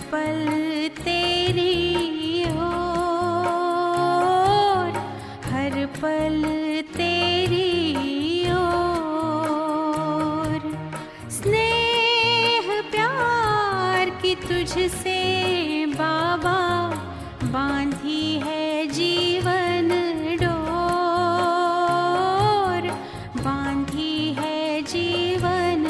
पल तेरी ओर, हर पल तेरी ओर। स्नेह प्यार की तुझसे बाबा बांधी है जीवन डोर, बांधी है जीवन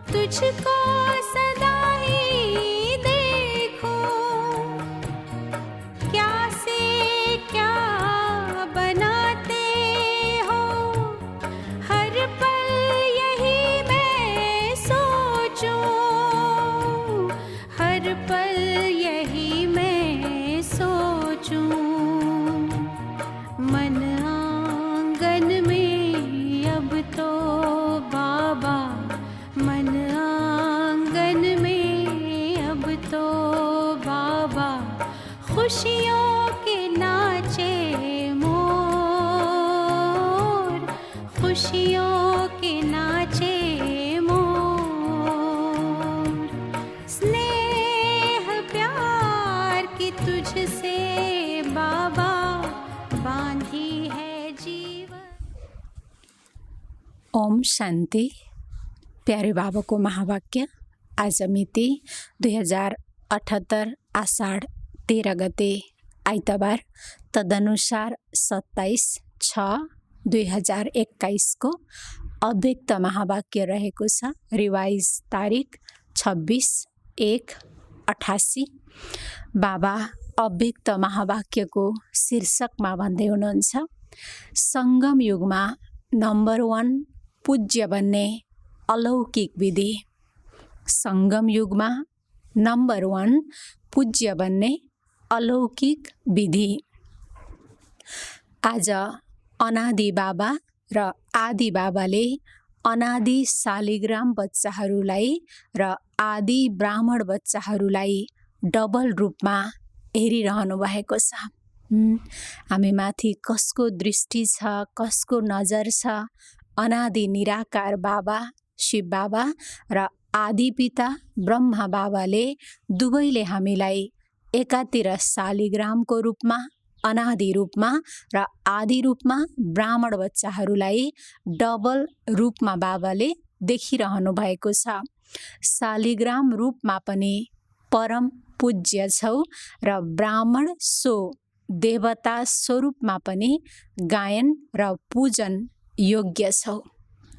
तुझको सदा ही देखूं, क्या से क्या बनाते हो, हर पल यही मैं सोचूं, हर पल यही मैं सोचूं। मन आंगन में अब तो बाबा, मन आंगन में अब तो बाबा, खुशियों के नाचे मोर, खुशियों के नाचे मोर। स्नेह प्यार की तुझसे बाबा बांधी है जीवन। ओम शांति। प्यारे बाबा को महावाक्य। आज मिति 2078 आषाढ़ 13 गते आइतबार, तदनुसार 27/6/2021 को अव्यक्त महावाक्य रहेको छ। रिवाइज तारिख 26/1/88। बाबा अव्यक्त महावाक्यको शीर्षकमा भन्दै हुनुहुन्छ, सङ्गम युगमा नम्बर 1 पूज्य बन्ने अलौकिक विधि। सङ्गम युगमा नम्बर 1 पूज्य बन्ने अलौकिक विधि। आज अनादि बाबा र आदि बाबाले अनादि शालिग्राम बच्चाहरूलाई र आदि ब्राह्मण बच्चाहरूलाई डबल रूपमा हेरिरहनु भएको छ। हामी माथि कसको दृष्टि छ, कसको नजर छ? अनादि निराकार बाबा शिव बाबा र आदि पिता ब्रह्मा बाबाले दुवैले हामीलाई एकातिर शालिग्रामको रूपमा, अनादि रूपमा र आदि रूपमा ब्राह्मण बच्चाहरूलाई डबल रूपमा बाबाले देखिरहनु भएको छ। शालिग्राम रूपमा पनि परम पूज्य छौ र ब्राह्मण सो देवता स्वरूपमा पनि गायन र पूजन योग्य छौ।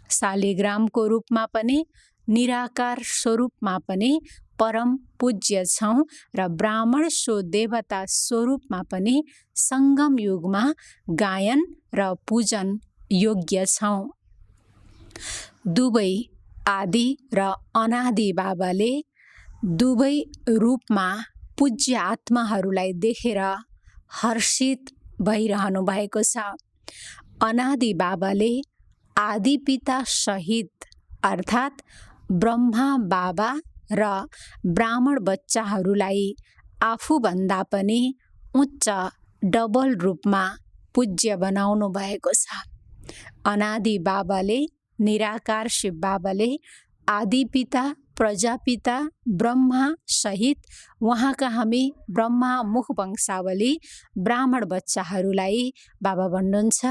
शालिग्रामको रूपमा पनि, निराकार स्वरूपमा पनि परम पूज्य छौ र ब्राह्मण सो देवता स्वरूपमा पनि सङ्गम युगमा गायन र पूजन योग्य छौ। दुवै आदि र अनादि बाबाले दुवै रूपमा पूज्य आत्माहरूलाई देखेर हर्षित भइरहनु भएको छ। अनादि बाबाले आदि पिता सहित अर्थात् ब्रह्मा बाबा र ब्राह्मण बच्चाहरूलाई आफूभन्दा पनि उच्च डबल रूपमा पूज्य बनाउनु भएको छ। अनादि बाबाले, निराकार शिव बाबाले आदि पिता प्रजापिता ब्रह्मा सहित उहाँका हामी ब्रह्मा मुख वंशावली ब्राह्मण बच्चाहरूलाई बाबा भन्नुहुन्छ,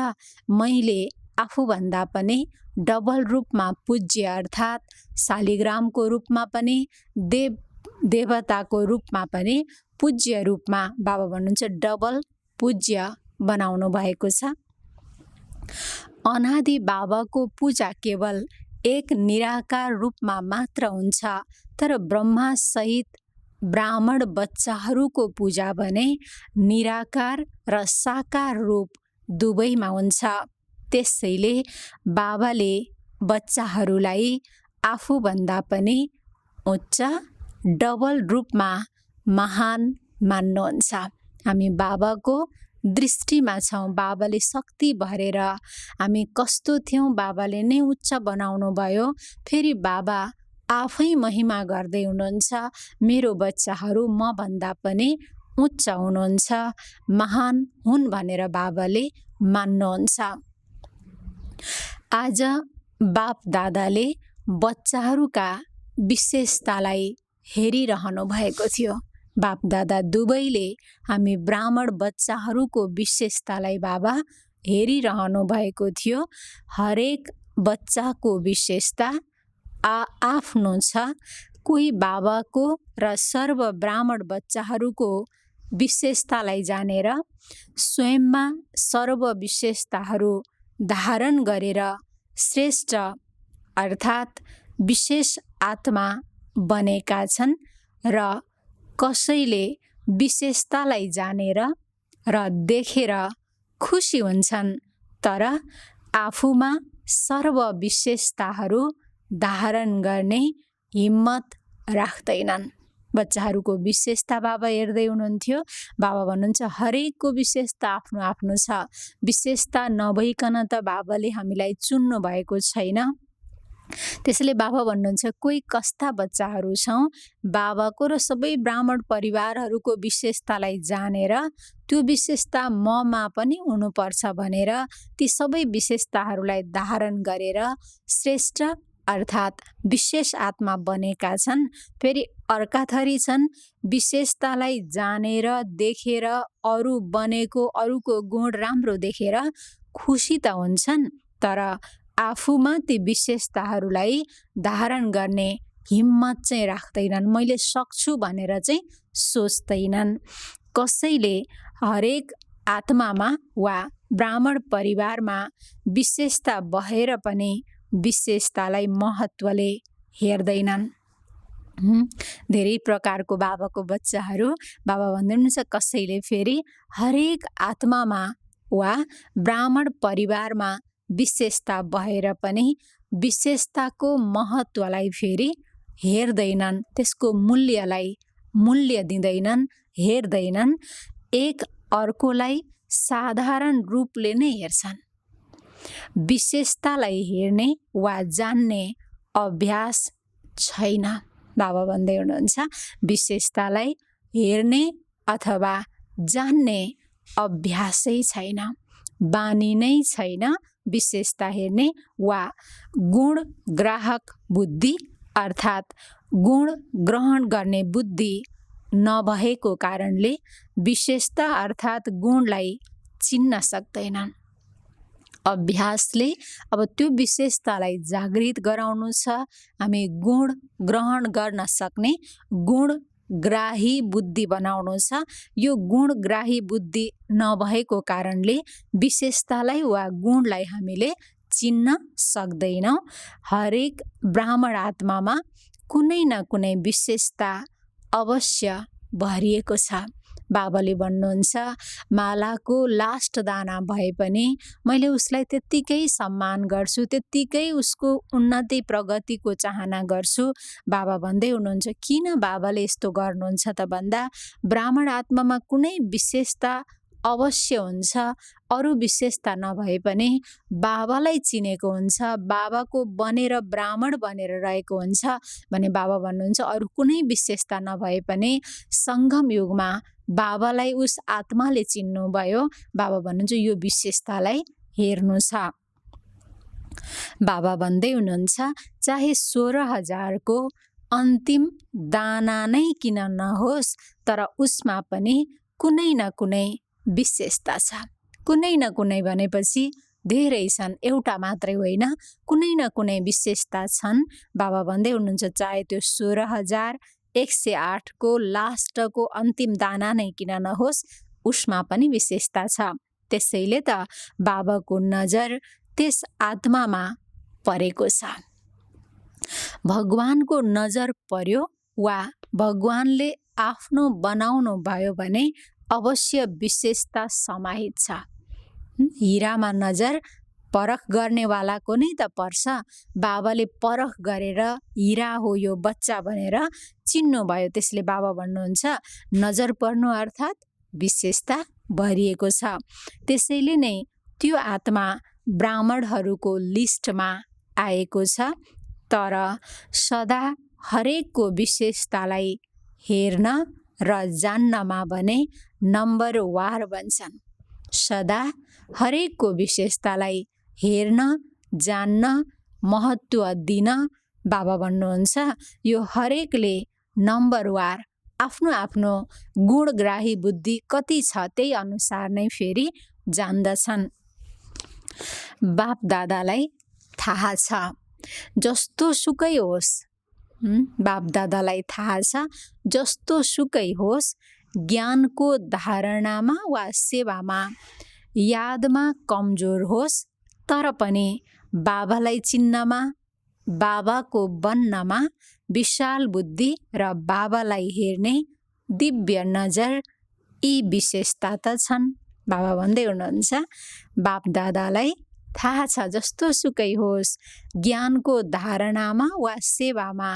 मैले आफूभन्दा पनि डबल रूपमा पूज्य अर्थात् शालिग्रामको रूपमा पनि देवताको रूपमा पनि पूज्य रूपमा बाबा भन्नुहुन्छ डबल पूज्य बनाउनु भएको छ। अनादि बाबाको पूजा केवल एक निराकार रूपमा मात्र हुन्छ, तर ब्रह्मा सहित ब्राह्मण बच्चाहरूको पूजा भने निराकार र साकार रूप दुवैमा हुन्छ। त्यसैले बाबाले बच्चाहरूलाई आफूभन्दा पनि उच्च डबल रूपमा महान मान्नुहुन्छ। हामी बाबाको दृष्टिमा छौँ। बाबाले शक्ति भरेर हामी कस्तो थियौँ बाबाले नै उच्च बनाउनु भयो। फेरि बाबा आफै महिमा गर्दै हुनुहुन्छ, मेरो बच्चाहरू मभन्दा पनि उच्च हुनुहुन्छ, महान हुन् भनेर बाबाले मान्नुहुन्छ। आज बाप दादाले बच्चाहरूका विशेषतालाई हेरिरहनु भएको थियो। बाप दादा दुवैले हामी ब्राह्मण बच्चाहरूको विशेषतालाई बाबा हेरिरहनु भएको थियो। हरेक बच्चाको विशेषता आफ्नो छ। कोही बाबाको र सर्व ब्राह्मण बच्चाहरूको विशेषतालाई जानेर स्वयंमा सर्व विशेषताहरू धारण गरेर श्रेष्ठ अर्थात् विशेष आत्मा बनेका छन् र कसैले विशेषतालाई जानेर र देखेर खुसी हुन्छन्, तर आफूमा सर्व विशेषताहरू धारण गर्ने हिम्मत राख्दैनन्। बच्चाहरूको विशेषता बाबा हेर्दै हुनुहुन्थ्यो। बाबा भन्नुहुन्छ हरेकको विशेषता आफ्नो आफ्नो छ। विशेषता नभइकन त बाबाले हामीलाई चुन्नु भएको छैन। त्यसैले बाबा भन्नुहुन्छ कोही कस्ता बच्चाहरू छौँ बाबाको र सबै ब्राह्मण परिवारहरूको विशेषतालाई जानेर त्यो विशेषता ममा पनि हुनुपर्छ भनेर ती सबै विशेषताहरूलाई धारण गरेर श्रेष्ठ अर्थात् विशेष आत्मा बनेका छन्। फेरि अर्का थरी छन् विशेषतालाई जानेर देखेर अरू बनेको अरूको गुण राम्रो देखेर खुसी त हुन्छन्, तर आफूमा ती विशेषताहरूलाई धारण गर्ने हिम्मत चाहिँ राख्दैनन्। मैले सक्छु भनेर चाहिँ सोच्दैनन्। कसैले हरेक आत्मामा वा ब्राह्मण परिवारमा विशेषता भएर पनि विशेषतालाई महत्त्वले हेर्दैनन्। धेरै प्रकारको बाबाको बच्चाहरू बाबा भन्दै हुनुहुन्छ कसैले फेरि हरेक आत्मामा वा ब्राह्मण परिवारमा विशेषता भएर पनि विशेषताको महत्त्वलाई फेरि हेर्दैनन्, त्यसको मूल्यलाई मूल्य दिँदैनन्, हेर्दैनन्। एक अर्कोलाई साधारण रूपले नै हेर्छन्। विशेषतालाई हेर्ने वा जान्ने अभ्यास छैन। बाबा भन्दै हुनुहुन्छ विशेषतालाई हेर्ने अथवा जान्ने अभ्यासै छैन, बानी नै छैन। विशेषता हेर्ने वा गुण ग्राहक बुद्धि अर्थात् गुण ग्रहण गर्ने बुद्धि नभएको कारणले विशेषता अर्थात् गुणलाई चिन्न सक्दैनन्। अभ्यासले अब त्यो विशेषतालाई जागृत गराउनु छ। हामी गुण ग्रहण गर्न सक्ने गुणग्राही बुद्धि बनाउनु छ। यो गुणग्राही बुद्धि नभएको कारणले विशेषतालाई वा गुणलाई हामीले चिन्न सक्दैनौँ। हरेक ब्राह्मण आत्मामा कुनै न कुनै विशेषता अवश्य भरिएको छ। बाबाले भन्नुहुन्छ मालाको लास्ट दाना भए पनि मैले उसलाई त्यत्तिकै सम्मान गर्छु, त्यत्तिकै उसको उन्नति प्रगतिको चाहना गर्छु। बाबा भन्दै हुनुहुन्छ किन बाबाले यस्तो गर्नुहुन्छ त भन्दा ब्राह्मण आत्मामा कुनै विशेषता अवश्य हुन्छ, अरू विशेषता नभए पनि बाबालाई चिनेको हुन्छ, बाबाको बनेर ब्राह्मण बनेर रहेको हुन्छ भने बाबा भन्नुहुन्छ अरू कुनै विशेषता नभए पनि सङ्गम युगमा बाबालाई उस आत्माले चिन्नुभयो। बाबा भन्नुहुन्छ यो विशेषतालाई हेर्नु छ। बाबा भन्दै हुनुहुन्छ चाहे 16,000 को अन्तिम दाना नै किन नहोस्, तर उसमा पनि कुनै न कुनै विशेषता छ। कुनै न कुनै भनेपछि धेरै छन्, एउटा मात्रै होइन, कुनै न कुनै विशेषता छन्। बाबा भन्दै हुनुहुन्छ चाहे त्यो 16,108 को लास्टको अन्तिम दाना नै किन नहोस्, उसमा पनि विशेषता छ। त्यसैले त बाबाको नजर त्यस आत्मामा परेको छ। भगवानको नजर पर्यो वा भगवानले आफ्नो बनाउनु भयो भने अवश्य विशेषता समाहित छ। हिरामा नजर परख गर्नेवालाको नै त पर्छ। बाबाले परख गरेर हिरा हो यो बच्चा भनेर चिन्नुभयो। त्यसले बाबा भन्नुहुन्छ नजर पर्नु अर्थात् विशेषता भरिएको छ। त्यसैले नै त्यो आत्मा ब्राह्मणहरूको लिस्टमा आएको छ। तर सदा हरेकको विशेषतालाई हेर्न र जान्नमा भने नम्बरवार बन्छन्। सदा हरेकको विशेषतालाई हेर्न जान्न महत्त्व दिन बाबा भन्नुहुन्छ यो हरेकले नम्बरवार आफ्नो आफ्नो गुणग्राही बुद्धि कति छ त्यही अनुसार नै फेरि जान्दछन्। बाप दादालाई थाहा छ जस्तो सुकै होस्, बाप दादालाई थाहा छ जस्तो सुकै होस्, ज्ञानको धारणामा वा सेवामा यादमा कमजोर होस्, तर पनि बाबालाई चिन्नमा, बाबाको बन्नमा विशाल बुद्धि र बाबालाई हेर्ने दिव्य नजर यी विशेषता त छन्। बाबा भन्दै हुनुहुन्छ बाप दादालाई थाहा छ जस्तो सुकै होस्, ज्ञानको धारणामा वा सेवामा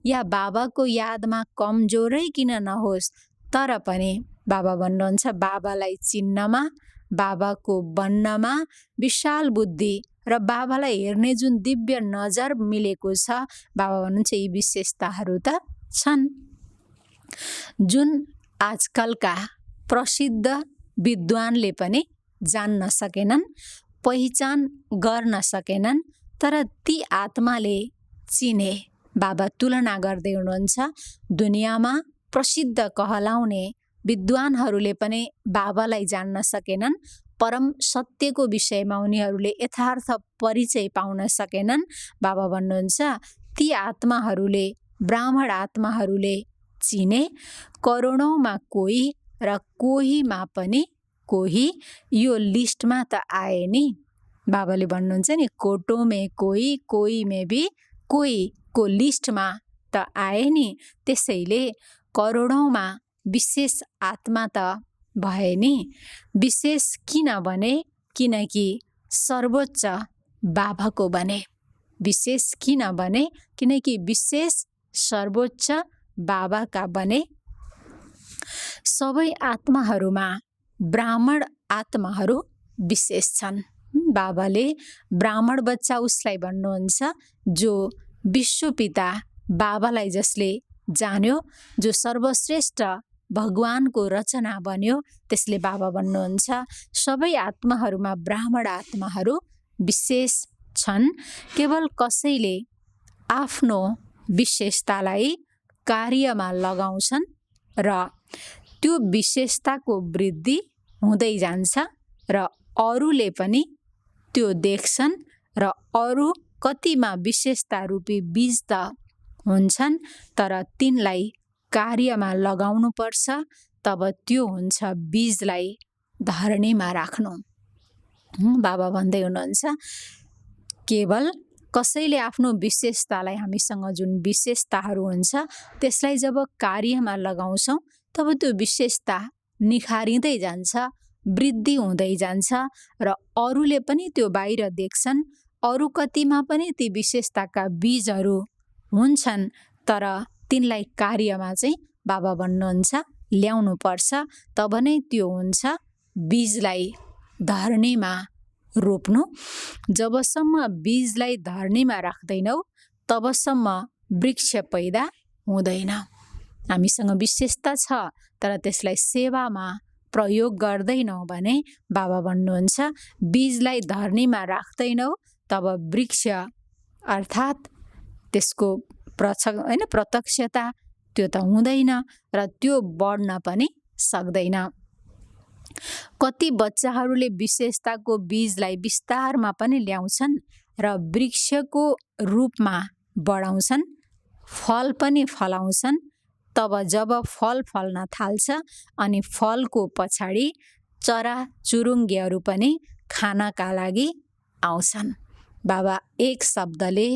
या बाबाको यादमा कमजोरै किन नहोस्, तर पनि बाबा भन्नुहुन्छ बाबालाई चिन्नमा, बाबाको बन्नमा विशाल बुद्धि र बाबालाई हेर्ने जुन दिव्य नजर मिलेको छ, बाबा भन्नुहुन्छ यी विशेषताहरू त छन्। जुन आजकलका प्रसिद्ध विद्वानले पनि जान्न सकेनन्, पहिचान गर्न सकेनन्, तर ती आत्माले चिने। बाबा तुलना गर्दै हुनुहुन्छ दुनियाँमा प्रसिद्ध कहलाउने विद्वानहरूले पनि बाबालाई जान्न सकेनन्, परम सत्यको विषयमा उनीहरूले यथार्थ परिचय पाउन सकेनन्। बाबा भन्नुहुन्छ ती आत्माहरूले, ब्राह्मण आत्माहरूले चिने। करोडौँमा कोही र कोहीमा पनि कोही यो लिस्टमा त आए नि। बाबाले भन्नुहुन्छ नि कोटों में कोही में भी कोही को लिस्टमा त आए नि। त्यसैले करोडौँमा विशेष आत्मा त भए नि। विशेष किन बने? किनकि सर्वोच्च बाबाको बने। विशेष किन बने? किनकि विशेष सर्वोच्च बाबाका बने। सबै आत्माहरूमा ब्राह्मण आत्माहरू विशेष छन्। बाबाले ब्राह्मण बच्चा उसलाई भन्नुहुन्छ जो विश्वपिता बाबालाई जसले जान्यो, जो सर्वश्रेष्ठ भगवानको रचना बन्यो, त्यसले बाबा भन्नुहुन्छ सबै आत्माहरूमा ब्राह्मण आत्माहरू विशेष छन्। केवल कसैले आफ्नो विशेषतालाई कार्यमा लगाउँछन् र त्यो विशेषताको वृद्धि हुँदै जान्छ र अरूले पनि त्यो देख्छन् र अरू कतिमा विशेषता रूपी बीज त हुन्छन्, तर तिनलाई कार्यमा लगाउनु पर्छ, तब त्यो हुन्छ बीजलाई धरणीमा राख्नु। बाबा भन्दै हुनुहुन्छ केवल कसैले आफ्नो विशेषतालाई, हामीसँग जुन विशेषताहरू हुन्छ त्यसलाई जब कार्यमा लगाउँछौँ तब त्यो विशेषता निखारिँदै जान्छ, वृद्धि हुँदै जान्छ र अरूले पनि त्यो बाहिर देख्छन्। अरू कतिमा पनि ती विशेषताका बीजहरू हुन्छन्, तर तिनलाई कार्यमा चाहिँ बाबा भन्नुहुन्छ ल्याउनु पर्छ, तब नै त्यो हुन्छ बीजलाई धरणीमा रोप्नु। जबसम्म बीजलाई धरणीमा राख्दैनौ तबसम्म वृक्ष पैदा हुँदैन। हामीसँग विशेषता छ तर त्यसलाई सेवामा प्रयोग गर्दैनौ भने बाबा भन्नुहुन्छ बीजलाई धरणीमा राख्दैनौ तब वृक्ष अर्थात् त्यसको प्रत्यक्षता त्यो त हुँदैन र त्यो बढ्न पनि सक्दैन। कति बच्चाहरूले विशेषताको बीजलाई विस्तारमा पनि ल्याउँछन् र वृक्षको रूपमा बढाउँछन्, फल पनि फलाउँछन्। तब जब फल फल्न थाल्छ अनि फलको पछाडि चरा चुरुङ्गीहरू पनि खानका लागि आउँछन्। बाबा एक शब्दले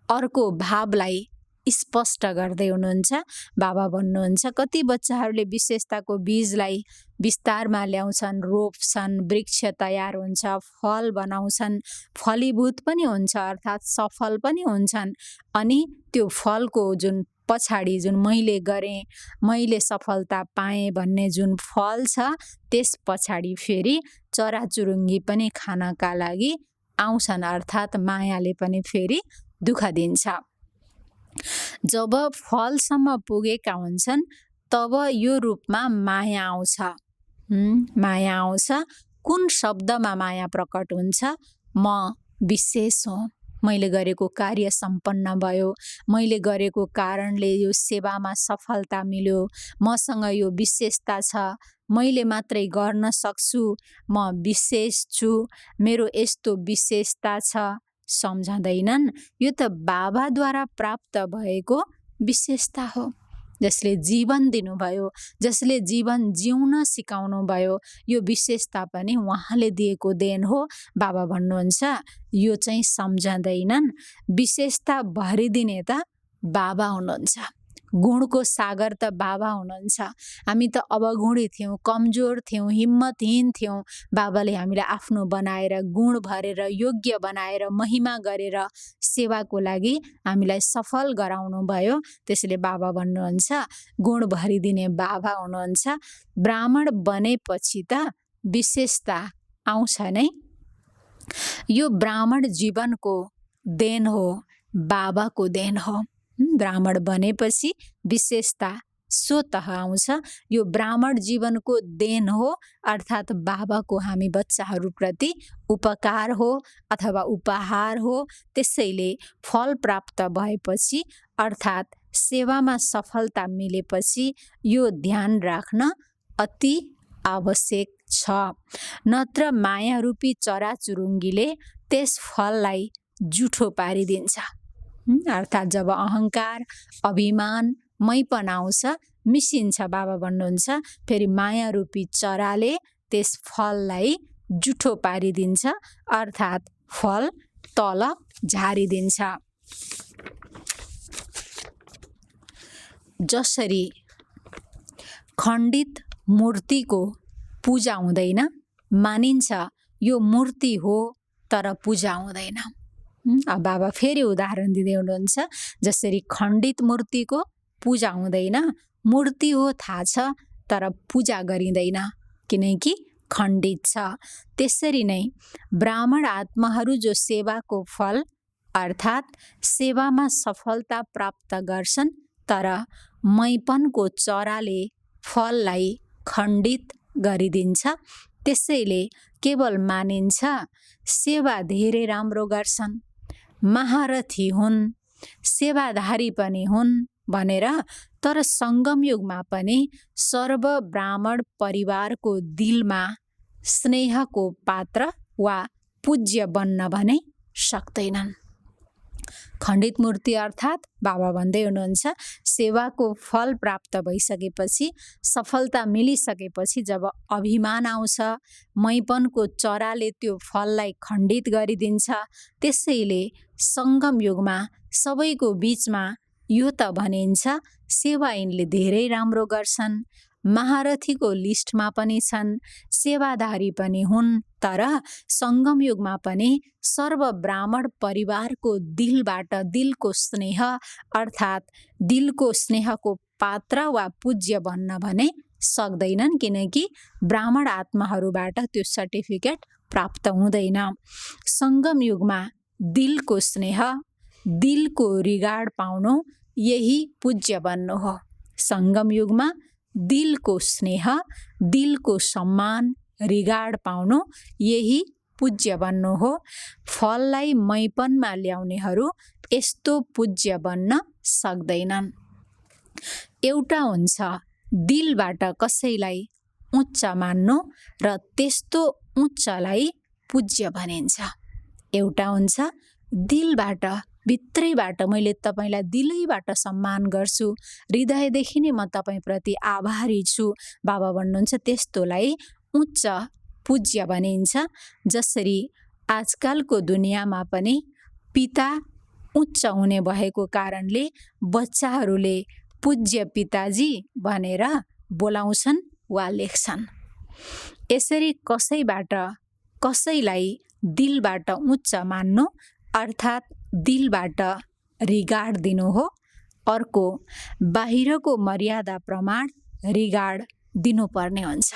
अर्को भावलाई स्पष्ट गर्दै हुनुहुन्छ। बाबा भन्नुहुन्छ कति बच्चाहरूले विशेषताको बीजलाई विस्तारमा ल्याउँछन्, रोप्छन्, वृक्ष तयार हुन्छ, फल बनाउँछन्, फलीभूत पनि हुन्छ अर्थात् सफल पनि हुन्छन्। अनि त्यो फलको जुन पछाडि जुन मैले गरेँ, मैले सफलता पाएँ भन्ने जुन फल छ, त्यस पछाडि फेरि चराचुरुङ्गी पनि खानका लागि आउँछन्, अर्थात् मायाले पनि फेरि दुःख दिन्छ। जब फलसम्म पुगेका हुन्छन् तब यो रूपमा माया आउँछ। माया आउँछ। कुन शब्दमा माया प्रकट हुन्छ? म विशेष हुँ, मैले गरेको कार्य सम्पन्न भयो, मैले गरेको कारणले यो सेवामा सफलता मिल्यो, मसँग यो विशेषता छ, मैले मात्रै गर्न सक्छु, म विशेष छु, मेरो यस्तो विशेषता छ। सम्झँदैनन् यो त बाबाद्वारा प्राप्त भएको विशेषता हो, जसले जीवन दिनुभयो, जसले जीवन जिउन सिकाउनु भयो, यो विशेषता पनि उहाँले दिएको देन हो। बाबा भन्नुहुन्छ यो चाहिँ सम्झँदैनन्। विशेषता भरिदिने त बाबा हुनुहुन्छ, गुणको सागर त बाबा हुनुहुन्छ। हामी त अवगुणी थियौँ, कमजोर थियौँ, हिम्मतहीन थियौँ। बाबाले हामीलाई आफ्नो बनाएर, गुण भरेर, योग्य बनाएर, महिमा गरेर सेवाको लागि हामीलाई सफल गराउनु भयो। त्यसैले बाबा भन्नुहुन्छ गुण भरिदिने बाबा हुनुहुन्छ। ब्राह्मण बनेपछि त विशेषता आउँछ नै। यो ब्राह्मण जीवनको देन हो, बाबाको देन हो। ब्राह्मण बनेपछि विशेषता स्वतः आउँछ। यो ब्राह्मण जीवनको देन हो, अर्थात् बाबाको हामी बच्चाहरूप्रति उपकार हो अथवा उपहार हो। त्यसैले फल प्राप्त भएपछि अर्थात् सेवामा सफलता मिलेपछि यो ध्यान राख्न अति आवश्यक छ। नत्र मायारूपी चराचुरुङ्गीले त्यस फललाई जुठो पारिदिन्छ। अर्थात् जब अहङ्कार, अभिमान, मैपन आउँछ, मिसिन्छ। बाबा भन्नुहुन्छ फेरि मायारूपी चराले त्यस फललाई जुठो पारिदिन्छ, अर्थात् फल तल झारिदिन्छ। जसरी खण्डित मूर्तिको पूजा हुँदैन, मानिन्छ यो मूर्ति हो तर पूजा हुँदैन। अब बाबा फेरि उदाहरण दिँदै हुनुहुन्छ, जसरी खण्डित मूर्तिको पूजा हुँदैन, मूर्ति हो थाहा छ तर पूजा गरिँदैन किनकि खण्डित छ। त्यसरी नै ब्राह्मण आत्माहरू जो सेवाको फल अर्थात् सेवामा सफलता प्राप्त गर्छन्, तर मैपनको चराले फललाई खण्डित गरिदिन्छ। त्यसैले केवल मानिन्छ सेवा धेरै राम्रो गर्छन्, महारथी हुन्, सेवाधारी पनि हुन् भनेर, तर सङ्गम युगमा पनि सर्व ब्राह्मण परिवारको दिलमा स्नेहको पात्र वा पूज्य बन्न भने सक्दैनन्। खण्डित मूर्ति अर्थात् बाबा भन्दै हुनुहुन्छ सेवाको फल प्राप्त भइसकेपछि, सफलता मिलिसकेपछि जब अभिमान आउँछ, मैपनको चराले त्यो फललाई खण्डित गरिदिन्छ। त्यसैले सङ्गम युगमा सबैको बिचमा यो त भनिन्छ सेवा यिनले धेरै राम्रो गर्छन्, महारथीको लिस्टमा पनि छन्, सेवाधारी पनि हुन्, तर सङ्गम युगमा पनि सर्व ब्राह्मण परिवारको दिलबाट दिलको स्नेह अर्थात् दिलको स्नेहको पात्र वा पूज्य बन्न भने सक्दैनन् किनकि ब्राह्मण आत्माहरूबाट त्यो सर्टिफिकेट प्राप्त हुँदैन। सङ्गम युगमा दिलको स्नेह, दिलको रिगार्ड पाउनु यही पूज्य बन्नु हो। सङ्गम युगमा दिलको स्नेह, दिलको सम्मान, रिगार्ड पाउनु यही पूज्य बन्नु हो। फललाई मैपनमा ल्याउनेहरू यस्तो पूज्य बन्न सक्दैनन्। एउटा हुन्छ दिलबाट कसैलाई उच्च मान्नु र त्यस्तो उच्चलाई पूज्य भनिन्छ। एउटा हुन्छ दिलबाट, भित्रैबाट मैले तपाईलाई दिलैबाट सम्मान गर्छु, हृदयदेखि नै म तपाईप्रति आभारी छु। बाबा भन्नुहुन्छ त्यस्तोलाई उच्च पूज्य भनिन्छ। जसरी आजकलको दुनियाँमा पनि पिता उच्च हुने भएको कारणले बच्चाहरूले पूज्य पिताजी भनेर बोलाउँछन् वा लेख्छन्। यसरी कसैबाट कसैलाई दिलबाट उच्च मान्नु अर्थात् दिलबाट रिगार्ड दिनु हो। अर्को बाहिरको मर्यादा प्रमाण रिगार्ड दिनुपर्ने हुन्छ।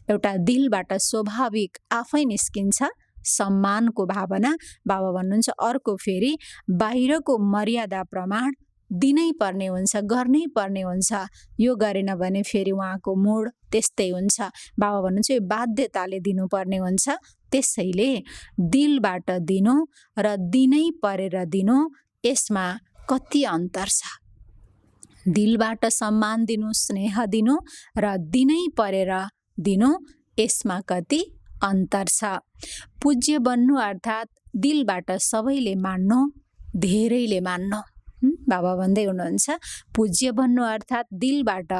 एउटा दिलबाट स्वाभाविक आफै निस्किन्छ सम्मानको भावना, बाबा भन्नुहुन्छ। अर्को फेरि बाहिरको मर्यादा प्रमाण दिनै पर्ने हुन्छ, गर्नै पर्ने हुन्छ। यो गरेन भने फेरि उहाँको मुड त्यस्तै हुन्छ। बाबा भन्नुहुन्छ यो बाध्यताले दिनुपर्ने हुन्छ। त्यसैले दिलबाट दिनु र दिनै परेर दिनु, यसमा कति अन्तर छ। दिलबाट सम्मान दिनु, स्नेह दिनु र दिनै परेर दिनु, यसमा कति अन्तर छ। पूज्य बन्नु अर्थात् दिलबाट सबैले मान्नु, धेरैले मान्नु। बाबा भन्दै हुनुहुन्छ पूज्य बन्नु अर्थात् दिलबाट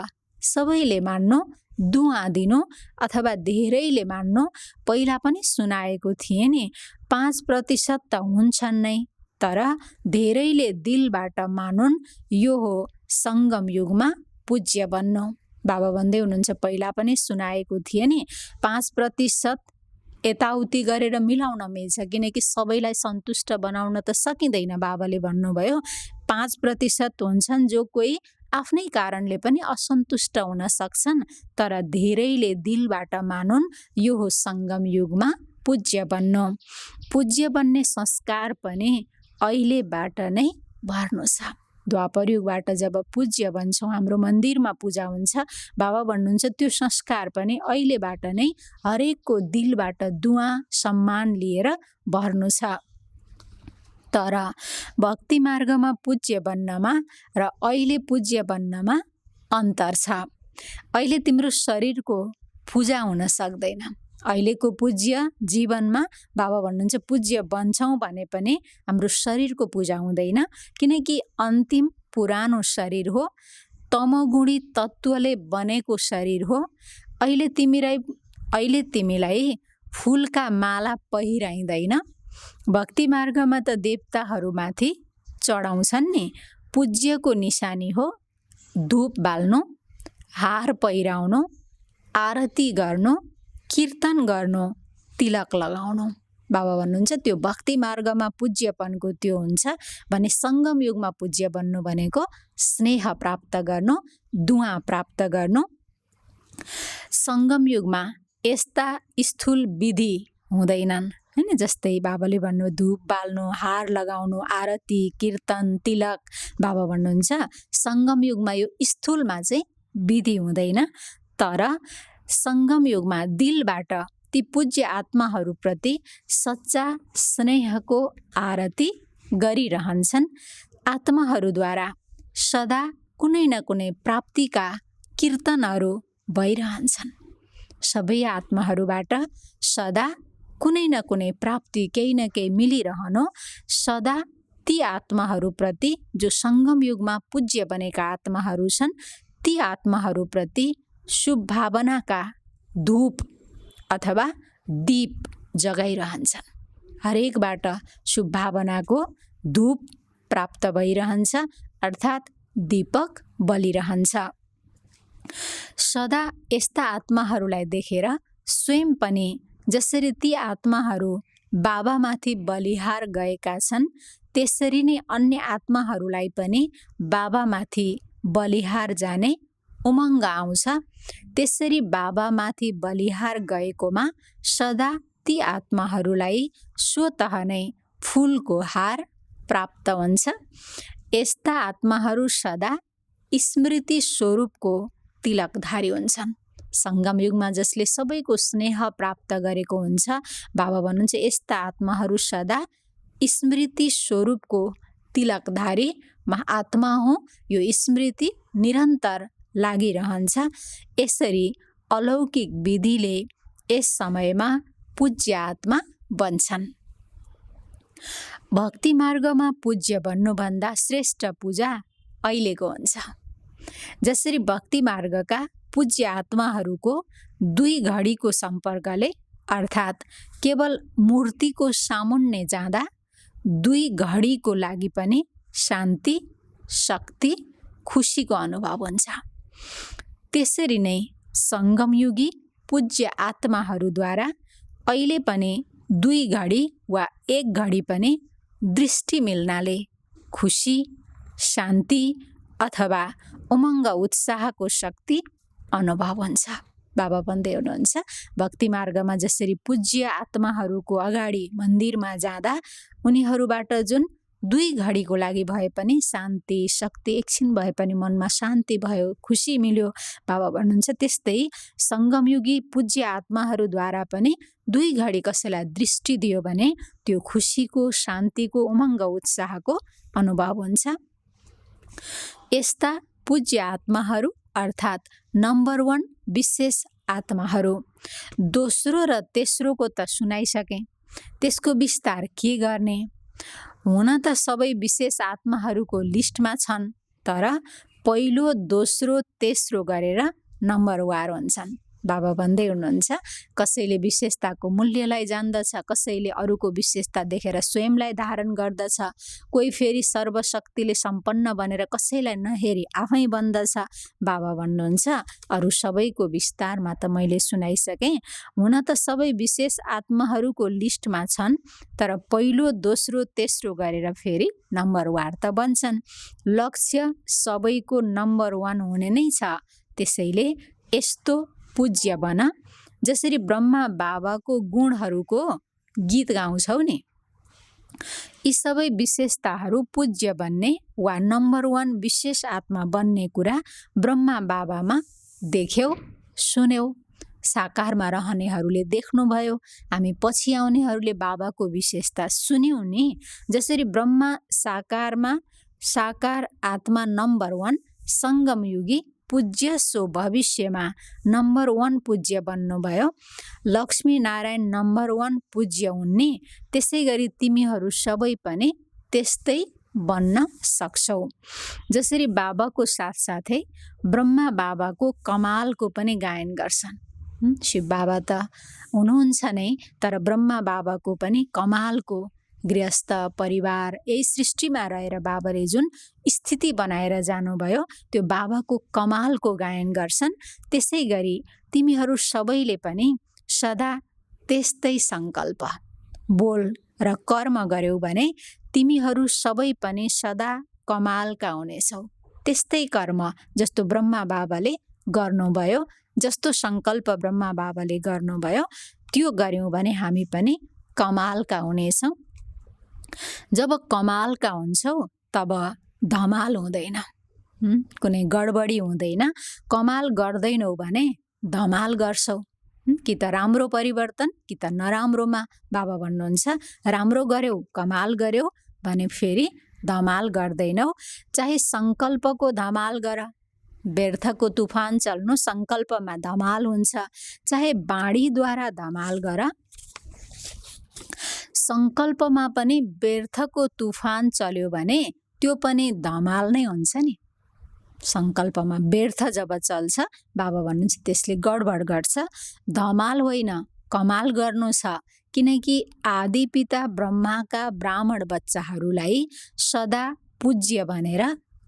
सबैले मान्नु, दुआ दिनु अथवा धेरैले मान्नु। पहिला पनि सुनाएको थिएँ नि, 5% त हुन्छन् नै, तर धेरैले दिलबाट मानुन्, यो हो सङ्गम युगमा पूज्य बन्नु। बाबा भन्दै हुनुहुन्छ पहिला पनि सुनाएको थिएँ नि, 5% यताउति गरेर मिलाउन मिल्छ, किनकि सबैलाई सन्तुष्ट बनाउन त सकिँदैन। बाबाले भन्नुभयो 5% हुन्छन् जो कोही आफ्नै कारणले पनि असन्तुष्ट हुन सक्छन्, तर धेरैले दिलबाट मानुन्, यो हो सङ्गम युगमा पूज्य बन्नु। पूज्य बन्ने संस्कार पनि अहिलेबाट नै भर्नु छ। द्वापर युगबाट जब पूज्य बन्छौँ, हाम्रो मन्दिरमा पूजा हुन्छ, बाबा भन्नुहुन्छ त्यो संस्कार पनि अहिलेबाट नै हरेकको दिलबाट दुआ सम्मान लिएर भर्नु छ। तर भक्ति मार्गमा पूज्य बन्नमा र अहिले पूज्य बन्नमा अन्तर छ। अहिले तिम्रो शरीरको पूजा हुन सक्दैन। अहिलेको पूज्य जीवनमा बाबा भन्नुहुन्छ पूज्य बन्छौँ भने पनि हाम्रो शरीरको पूजा हुँदैन, किनकि अन्तिम पुरानो शरीर हो, तमोगुणी तत्त्वले बनेको शरीर हो। अहिले तिमीलाई फुलका माला पहिराइँदैन। भक्ति मार्गमा त देवताहरूमाथि चढाउँछन् नि। पूज्यको निशानी हो धूप बाल्नु, हार पहिराउनु, आरती गर्नु, कीर्तन गर्नु, तिलक लगाउनु। बाबा भन्नुहुन्छ त्यो भक्ति मार्गमा पूज्यपनको त्यो हुन्छ भने सङ्गम युगमा पूज्य बन्नु भनेको स्नेह प्राप्त गर्नु, दुआ प्राप्त गर्नु। सङ्गम युगमा यस्ता स्थूल विधि हुँदैनन् हैन। जस्तै बाबाले भन्नु धूप बाल्नु, हार लगाउनु, आरती, कीर्तन, तिलक। बाबा भन्नुहुन्छ सङ्गम युगमा यो स्थूलमा चाहिँ विधि हुँदैन, तर सङ्गम युगमा दिलबाट ती पूज्य आत्माहरूप्रति सच्चा स्नेहको आरती गरिरहन्छन्। आत्माहरूद्वारा सदा कुनै न कुनै प्राप्तिका कीर्तनहरू भइरहन्छन्। सबै आत्माहरूबाट सदा कुनै न कुनै प्राप्ति, केही न केही मिलिरहनु। सदा ती आत्माहरूप्रति जो सङ्गम युगमा पूज्य बनेका आत्माहरू छन्, ती आत्माहरूप्रति शुभ भावनाका धूप अथवा दीप जगाइरहन्छन्। हरेकबाट शुभ भावनाको धूप प्राप्त भइरहन्छ, अर्थात् दीपक बलिरहन्छ। सदा यस्ता आत्माहरूलाई देखेर स्वयं पनि जसरी ती आत्माहरू बाबामाथि बलिहार गएका छन्, त्यसरी नै अन्य आत्माहरूलाई पनि बाबामाथि बलिहार जाने उमङ्ग आउँछ। त्यसरी बाबामाथि बलिहार गएकोमा सदा ती आत्माहरूलाई स्वतः नै फुलको हार प्राप्त हुन्छ। यस्ता आत्माहरू सदा स्मृति स्वरूपको तिलकधारी हुन्छन्। सङ्गम युगमा जसले सबैको स्नेह प्राप्त गरेको हुन्छ, बाबा भन्नुहुन्छ यस्ता आत्माहरू सदा स्मृति स्वरूपको तिलकधारी आत्मा हो। यो स्मृति निरन्तर लागिरहन्छ। यसरी अलौकिक विधिले यस समयमा पूज्य आत्मा बन्छन्। भक्ति मार्गमा पूज्य बन्नुभन्दा श्रेष्ठ पूजा अहिलेको हुन्छ। जसरी भक्ति मार्गका पूज्य आत्माहरूको 2 घडीको सम्पर्कले, अर्थात् केवल मूर्तिको सामुन्ने जाँदा 2 घडीको लागि पनि शान्ति, शक्ति, खुसीको अनुभव हुन्छ। त्यसरी नै सङ्गमयुगी पूज्य आत्माहरूद्वारा अहिले पनि 2 घडी वा 1 घडी पनि दृष्टि मिल्नाले खुसी, शान्ति अथवा उमङ्ग उत्साहको शक्ति अनुभव हुन्छ। बाबा भन्दै हुनुहुन्छ भक्ति मार्गमा जसरी पूज्य आत्माहरूको अगाडि मन्दिरमा जाँदा उनीहरूबाट जुन 2 घडीको लागि भए पनि शान्ति, शक्ति, एकछिन भए पनि मनमा शान्ति भयो, खुसी मिल्यो, बाबा भन्नुहुन्छ त्यस्तै सङ्गमयुगी पूज्य आत्माहरूद्वारा पनि 2 घडी कसैलाई दृष्टि दियो भने त्यो खुसीको, शान्तिको, उमङ्ग उत्साहको अनुभव हुन्छ। यस्ता पूज्य आत्माहरू अर्थात् नम्बर 1 विशेष आत्माहरू। दोस्रो र तेस्रोको त सुनाइसकेँ, त्यसको विस्तार के गर्ने? हुन त सबै विशेष आत्माहरूको लिस्टमा छन्, तर पहिलो, दोस्रो, तेस्रो गरेर नम्बरवार हुन्छन्। बाबा भन्दै हुनुहुन्छ कसैले विशेषताको मूल्यलाई जान्दछ, कसैले अरूको विशेषता देखेर स्वयंलाई धारण गर्दछ, कोही फेरि सर्वशक्तिले सम्पन्न बनेर कसैलाई नहेरी आफै बन्दछ। बाबा भन्नुहुन्छ अरू सबैको विस्तारमा त मैले सुनाइसकेँ। हुन त सबै विशेष आत्माहरूको लिस्टमा छन्, तर पहिलो, दोस्रो, तेस्रो गरेर फेरि नम्बरवार त बन्छन्। लक्ष्य सबैको नम्बर 1 हुने नै छ। त्यसैले यस्तो पूज्य बन जसरी ब्रह्मा बाबाको गुणहरूको गीत गाउँछौ नि, यी सबै विशेषताहरू पूज्य बन्ने वा नम्बर 1 विशेष आत्मा बन्ने कुरा ब्रह्मा बाबामा देख्यौ, सुन्यौ। साकारमा रहनेहरूले देख्नुभयो, हामी पछि आउनेहरूले बाबाको विशेषता सुन्यौँ नि। जसरी ब्रह्मा साकारमा साकार आत्मा नम्बर 1 सङ्गमयुगी पूज्य सो भविष्यमा नम्बर 1 पूज्य बन्नुभयो, लक्ष्मी नारायण नम्बर 1 पूज्य हुने, त्यसै गरी तिमीहरू सबै पनि त्यस्तै बन्न सक्छौ। जसरी बाबाको साथसाथै ब्रह्मा बाबाको कमालको पनि गायन गर्छन्। शिव बाबा त हुनुहुन्छ नै, तर ब्रह्मा बाबाको पनि कमालको गृहस्थ परिवार यही सृष्टिमा रहेर बाबाले जुन स्थिति बनाएर जानुभयो त्यो बाबाको कमालको गायन गर्छन्। त्यसै गरी तिमीहरू सबैले पनि सदा त्यस्तै सङ्कल्प, बोल र कर्म गर्यौ भने तिमीहरू सबै पनि सदा कमालका हुनेछौ। त्यस्तै कर्म जस्तो ब्रह्मा बाबाले गर्नुभयो, जस्तो सङ्कल्प ब्रह्मा बाबाले गर्नुभयो त्यो गर्यौँ भने हामी पनि कमालका हुनेछौँ। जब कमालका हुन्छौ तब धमाल हुँदैन, कुनै गडबडी हुँदैन। कमाल गर्दैनौ भने धमाल गर्छौ, कि त राम्रो परिवर्तन कि त नराम्रोमा। बाबा भन्नुहुन्छ राम्रो गर्यौ, कमाल गर्यौ भने फेरि धमाल गर्दैनौ। चाहे सङ्कल्पको धमाल गर, व्यर्थको तुफान चल्नु सङ्कल्पमा धमाल हुन्छ। चाहे बाणीद्वारा धमाल गर, सङ्कल्पमा पनि व्यर्थको तुफान चल्यो भने त्यो पनि धमाल नै हुन्छ नि। सङ्कल्पमा व्यर्थ जब चल्छ बाबा भन्नुहुन्छ त्यसले गडबड गर्छ, धमाल होइन कमाल गर्नु छ। किनकि आदि पिता ब्रह्माका ब्राह्मण बच्चाहरूलाई सदा पूज्य भनेर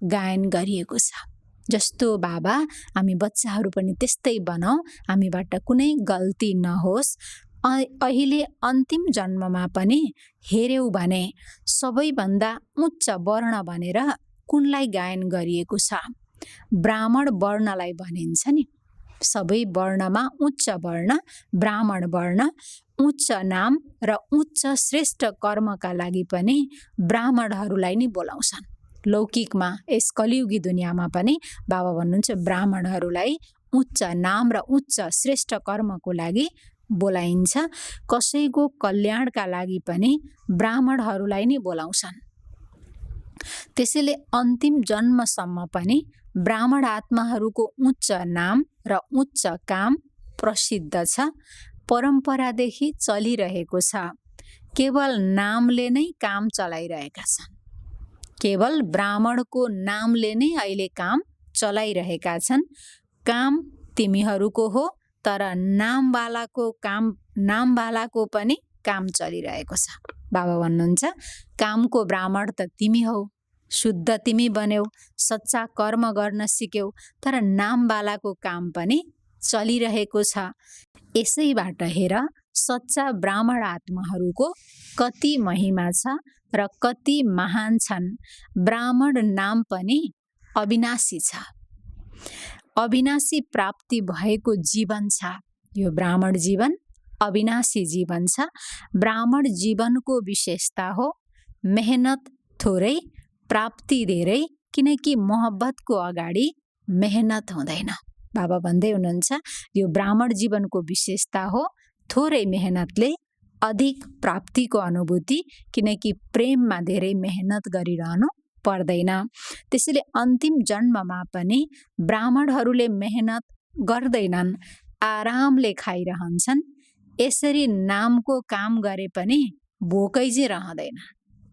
गायन गरिएको छ। जस्तो बाबा हामी बच्चाहरू पनि त्यस्तै बनाऊ, हामीबाट कुनै गल्ती नहोस्। अहिले अन्तिम जन्ममा पनि हेर्यौ भने सबैभन्दा उच्च वर्ण भनेर कुनलाई गायन गरिएको छ? ब्राह्मण वर्णलाई भनिन्छ नि। सबै वर्णमा उच्च वर्ण ब्राह्मण वर्ण, उच्च नाम र उच्च श्रेष्ठ कर्मका लागि पनि ब्राह्मणहरूलाई नि बोलाउँछन्। लौकिकमा यस कलियुगी दुनियाँमा पनि बाबा भन्नुहुन्छ ब्राह्मणहरूलाई उच्च नाम र उच्च श्रेष्ठ कर्मको लागि बोलाइन्छ। कसैको कल्याणका लागि पनि ब्राह्मणहरूलाई नि बोलाउँछन्। त्यसैले अन्तिम जन्मसम्म पनि ब्राह्मण आत्माहरूको उच्च नाम र उच्च काम प्रसिद्ध छ, परम्परादेखि चलिरहेको छ। केवल नामले नै काम चलाइरहेका छन्। केवल ब्राह्मणको नामले नै अहिले काम चलाइरहेका छन्। काम तिमीहरूको हो, तर नामवालाको पनि काम चलिरहेको छ। बाबा भन्नुहुन्छ कामको ब्राह्मण त तिमी हौ, शुद्ध तिमी बन्यौ, सच्चा कर्म गर्न सिक्यौ, तर नामवालाको काम पनि चलिरहेको छ। यसैबाट हेर सच्चा ब्राह्मण आत्माहरूको कति महिमा छ र कति महान छन्। ब्राह्मण नाम पनि अविनाशी छ। अविनाशी प्राप्ति भएको जीवन छ। यो ब्राह्मण जीवन अविनाशी जीवन छ। ब्राह्मण जीवनको विशेषता हो मेहनत थोरै, प्राप्ति धेरै, किनकि मोहब्बतको अगाडि मेहनत हुँदैन। बाबा भन्दै हुनुहुन्छ यो ब्राह्मण जीवनको विशेषता हो थोरै मेहनतले अधिक प्राप्तिको अनुभूति, किनकि प्रेममा धेरै मेहनत गरिरहनु पर्दैन। त्यसैले अन्तिम जन्ममा पनि ब्राह्मणहरूले मेहनत गर्दैनन्, आरामले खाइरहन्छन्। यसरी नामको काम गरे पनि भोकै चाहिँ रहँदैन।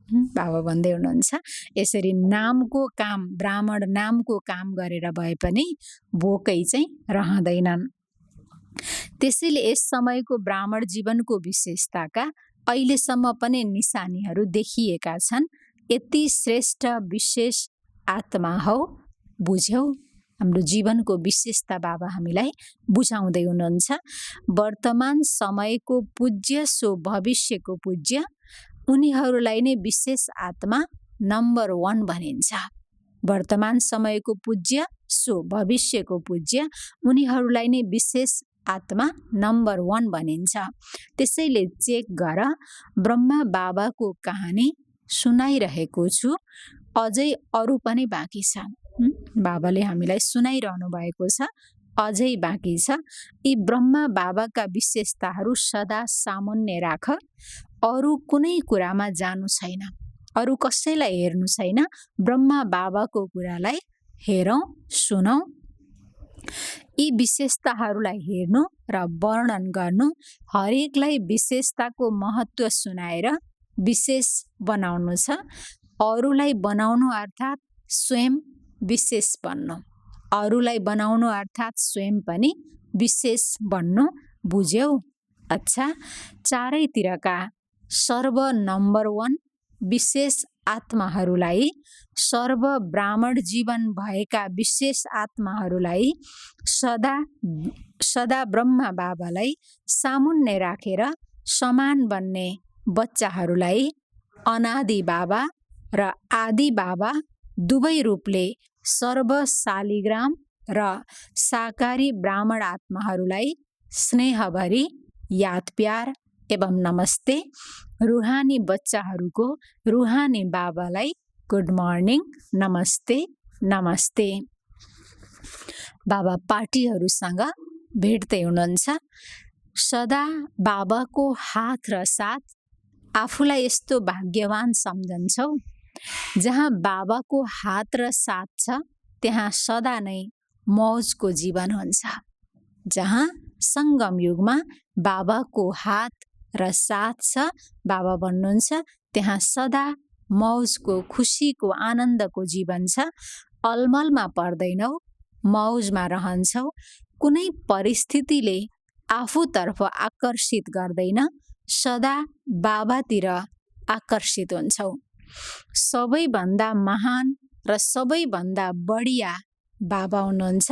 बाबा भन्दै हुनुहुन्छ यसरी नामको काम, ब्राह्मण नामको काम गरेर भए पनि भोकै चाहिँ रहँदैनन्। त्यसैले यस समयको ब्राह्मण जीवनको विशेषताका अहिलेसम्म पनि निशानीहरू देखिएका छन्। यति श्रेष्ठ विशेष आत्मा हौ, बुझ्यौ। हाम्रो जीवनको विशेषता बाबा हामीलाई बुझाउँदै हुनुहुन्छ। वर्तमान समयको पूज्य सो भविष्यको पूज्य, उनीहरूलाई नै विशेष आत्मा नम्बर 1 भनिन्छ। वर्तमान समयको पूज्य सो भविष्यको पूज्य, उनीहरूलाई नै विशेष आत्मा नम्बर 1 भनिन्छ। त्यसैले चेक गर, ब्रह्मा बाबाको कहानी सुनाइरहेको छु, अझै अरू पनि बाँकी छ। बाबाले हामीलाई सुनाइरहनु भएको छ, अझै बाँकी छ। यी ब्रह्मा बाबाका विशेषताहरू सदा सामान्य राख। अरू कुनै कुरामा जानु छैन, अरू कसैलाई हेर्नु छैन। ब्रह्मा बाबाको कुरालाई हेरौँ, सुनौँ। यी विशेषताहरूलाई हेर्नु र वर्णन गर्नु, हरेकलाई विशेषताको महत्त्व सुनाएर विशेष बनाउनु छ। अरूलाई बनाउनु अर्थात् स्वयं विशेष बन्नु, अरूलाई बनाउनु अर्थात् स्वयं पनि विशेष बन्नु, बुझ्यौ। अच्छा, चारैतिरका सर्व नम्बर 1 विशेष आत्माहरूलाई, सर्व ब्राह्मण जीवन भएका विशेष आत्माहरूलाई सदा ब्रह्मा बाबालाई सामुन्ने राखेर समान बन्ने बच्चाहरूलाई अनादि बाबा र आदि बाबा दुवै रूपले सर्व शालिग्राम र साकारी ब्राह्मण आत्माहरूलाई स्नेहभरी याद प्यार एवं नमस्ते। रुहानी बच्चाहरूको रुहानी बाबालाई गुड मर्निङ, नमस्ते नमस्ते। बाबा पार्टीहरूसँग भेट्दै हुनुहुन्छ। सदा बाबाको हात र साथ, आफूलाई यस्तो भाग्यवान सम्झन्छौ जहाँ बाबाको हात र साथ छ, त्यहाँ सदा नै मौजको जीवन हुन्छ। जहाँ सङ्गम युगमा बाबाको हात र साथ छ, बाबा भन्नुहुन्छ त्यहाँ सदा मौजको, खुसीको, आनन्दको जीवन छ। अलमलमा पर्दैनौ, मौजमा रहन्छौ। कुनै परिस्थितिले आफूतर्फ आकर्षित गर्दैन, सदा बाबातिर आकर्षित हुन्छौ। सबैभन्दा महान र सबैभन्दा बढिया बाबा हुनुहुन्छ।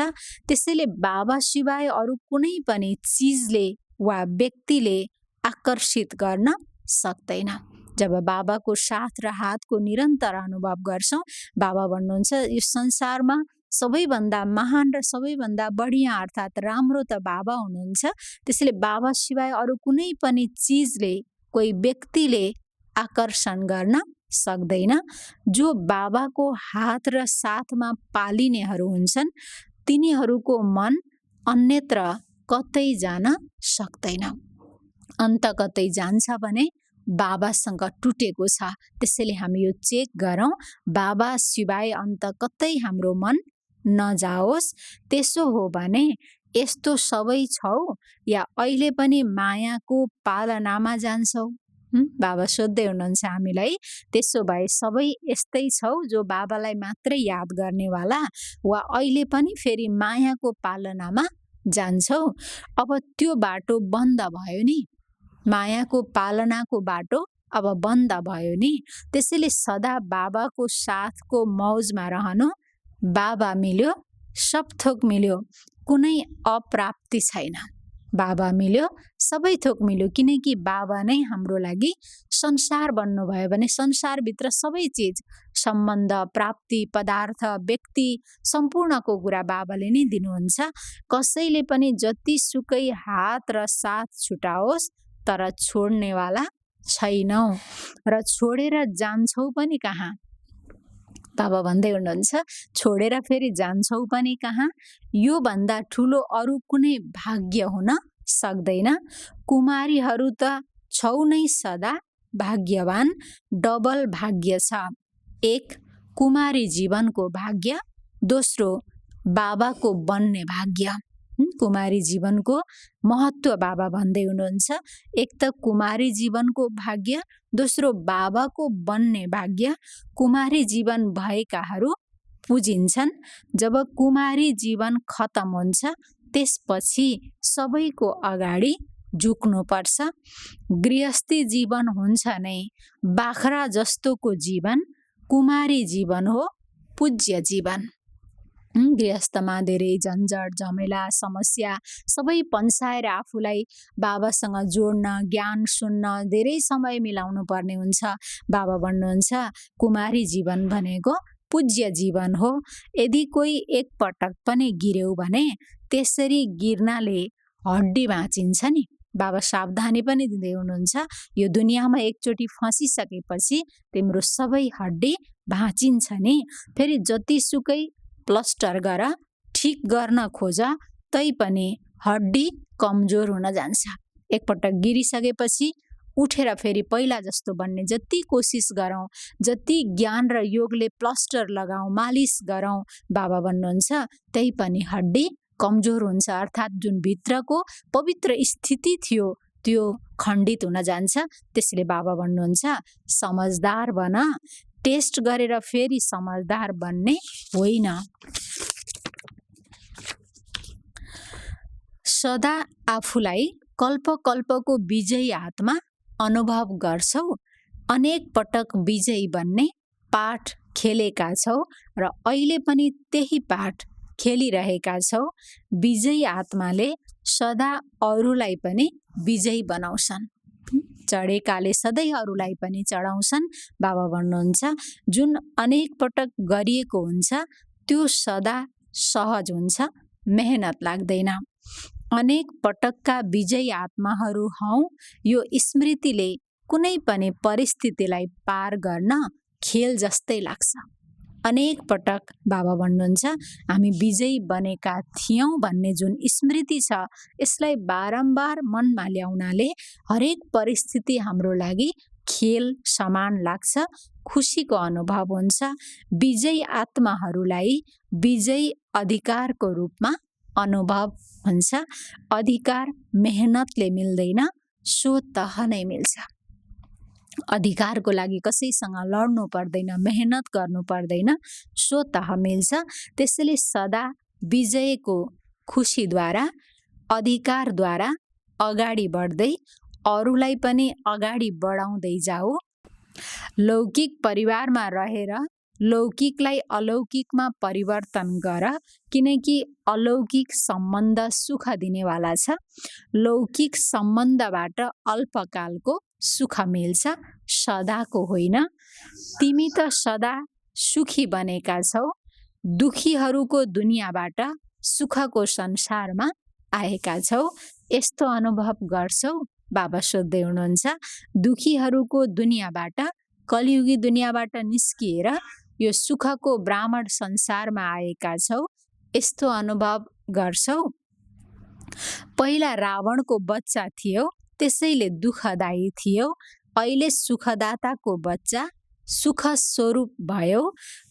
त्यसैले बाबा सिवाय अरू कुनै पनि चिजले वा व्यक्तिले आकर्षित गर्न सक्दैन। जब बाबाको साथ र हातको निरन्तर अनुभव गर्छौँ, बाबा भन्नुहुन्छ यो संसारमा सबैभन्दा महान र सबैभन्दा बढिया अर्थात् राम्रो त बाबा हुनुहुन्छ। त्यसैले बाबा सिवाय अरू कुनै पनि चिजले, कोही व्यक्तिले आकर्षण गर्न सक्दैन। जो बाबाको हात र साथमा पालिनेहरू हुन्छन्, तिनीहरूको मन अन्यत्र कतै जान सक्दैन। अन्त कतै जान्छ भने बाबासँग टुटेको छ। त्यसैले हामी यो चेक गरौँ, बाबा सिवाय अन्त कतै हाम्रो मन नजाओस्। त्यसो हो भने यस्तो सबै छौ या अहिले पनि मायाको पालनामा जान्छौ? बाबा सोध्दै हुनुहुन्छ हामीलाई। त्यसो भए सबै यस्तै छौ जो बाबालाई मात्रै याद गर्नेवाला, वा अहिले पनि फेरि मायाको पालनामा जान्छौ? अब त्यो बाटो बन्द भयो नि, मायाको पालनाको बाटो अब बन्द भयो नि। त्यसैले सदा बाबाको साथको मौजमा रहनु। बाबा मिल्यो, सब थोक मिल्यो, कुनै अप्राप्ति छैन। बाबा मिल्यो, सबै थोक मिल्यो, किनकि बाबा नै हाम्रो लागि संसार बन्नुभयो भने संसारभित्र सबै चिज, सम्बन्ध, प्राप्ति, पदार्थ, व्यक्ति, सम्पूर्णको कुरा बाबाले नै दिनुहुन्छ। कसैले पनि जतिसुकै हात र साथ छुटाओस् तर छोड्नेवाला छैनौ र छोडेर जान्छौ पनि कहाँ। बाबा भन्दै हुनुहुन्छ, छोडेर फेरि जान्छौ पनि कहाँ। यो भन्दा ठुलो अरू कुनै भाग्य हुन सक्दैन। कुमारीहरू त छौ नै सदा भाग्यवान, डबल भाग्य छ। एक कुमारी जीवनको भाग्य, दोस्रो बाबाको बन्ने भाग्य। कुमारी जीवनको महत्व बाबा भन्दै हुनुहुन्छ। एक त कुमारी जीवनको भाग्य, दोस्रो बाबाको बन्ने भाग्य। कुमारी जीवन भएकाहरू पुजिन्छन्। जब कुमारी जीवन खतम हुन्छ त्यसपछि सबैको अगाडि झुक्नुपर्छ। गृहस्थी जीवन हुन्छ नै बाख्रा जस्तोको जीवन, कुमारी जीवन हो पूज्य जीवन। गृहस्थमा धेरै झन्झट, झमेला, समस्या सबै पन्साएर आफूलाई बाबासँग जोड्न, ज्ञान सुन्न धेरै समय मिलाउनु पर्ने हुन्छ। बाबा भन्नुहुन्छ कुमारी जीवन भनेको पूज्य जीवन हो। यदि कोही एक पटक पनि गिर्यौ भने त्यसरी गिर्नाले हड्डी भाँचिन्छ नि। बाबा सावधानी पनि दिँदै हुनुहुन्छ, यो दुनियाँमा एकचोटि फसिसकेपछि तिम्रो सबै हड्डी भाँचिन्छ नि। फेरि जतिसुकै प्लास्टर गर, ठिक गर्न खोज, तै पनि हड्डी कमजोर हुन जान्छ। एकपटक गिरिसकेपछि उठेर फेरि पहिला जस्तो बन्ने जति कोसिस गरौँ, जति ज्ञान र योगले प्लास्टर लगाऊ, मालिस गरौँ, बाबा भन्नुहुन्छ त्यही पनि हड्डी कमजोर हुन्छ। अर्थात् जुन भित्रको पवित्र स्थिति थियो त्यो खण्डित हुन जान्छ। त्यसले बाबा भन्नुहुन्छ समझदार बन, टेस्ट गरेर फेरि समझदार बन्ने होइन। सदा आफूलाई कल्प कल्पको विजयी आत्मा अनुभव गर्छौ। अनेक पटक विजयी बन्ने पाठ खेलेका छौ र अहिले पनि त्यही पाठ खेलिरहेका छौ। विजयी आत्माले सदा अरूलाई पनि विजयी बनाउँछन्। चढेकाले सधैँ अरूलाई पनि चढाउँछन्। बाबा भन्नुहुन्छ जुन अनेक पटक गरिएको हुन्छ त्यो सदा सहज हुन्छ, मेहनत लाग्दैन। अनेक पटकका विजयी आत्माहरू हौ। यो स्मृतिले कुनै पनि परिस्थितिलाई पार गर्न खेल जस्तै लाग्छ। अनेक पटक बाबा भन्नुहुन्छ हामी विजयी बनेका थियौँ भन्ने जुन स्मृति छ यसलाई बारम्बार मनमा ल्याउनाले हरेक परिस्थिति हाम्रो लागि खेल समान लाग्छ, खुसीको अनुभव हुन्छ। विजयी आत्माहरूलाई विजयी अधिकारको रूपमा अनुभव हुन्छ। अधिकार मेहनतले मिल्दैन, स्वतः नै मिल्छ। अधिकारको लागि कसैसँग लड्नु पर्दैन, मेहनत गर्नु पर्दैन, स्वतः मिल्छ। त्यसैले सदा विजयको खुसीद्वारा, अधिकारद्वारा अगाडि बढ्दै अरूलाई पनि अगाडि बढाउँदै जाऊ। लौकिक परिवारमा रहेर लौकिकलाई अलौकिकमा परिवर्तन गर, किनकि अलौकिक सम्बन्ध सुख दिनेवाला छ। लौकिक सम्बन्धबाट अल्पकालको सुख मिल्छ, सदाको होइन। तिमी त सदा सुखी बनेका छौ। दुखीहरूको दुनियाँबाट सुखको संसारमा आएका छौ। यस्तो अनुभव गर्छौ। बाबा सोध्दै हुनुहुन्छ दुखीहरूको दुनियाँबाट, कलियुगी दुनियाँबाट निस्किएर यो सुखको ब्राह्मण संसारमा आएका छौ। यस्तो अनुभव गर्छौ। पहिला रावणको बच्चा थियौ, त्यसैले दुःखदायी थियौ। अहिले सुखदाताको बच्चा, सुख स्वरूप भयो।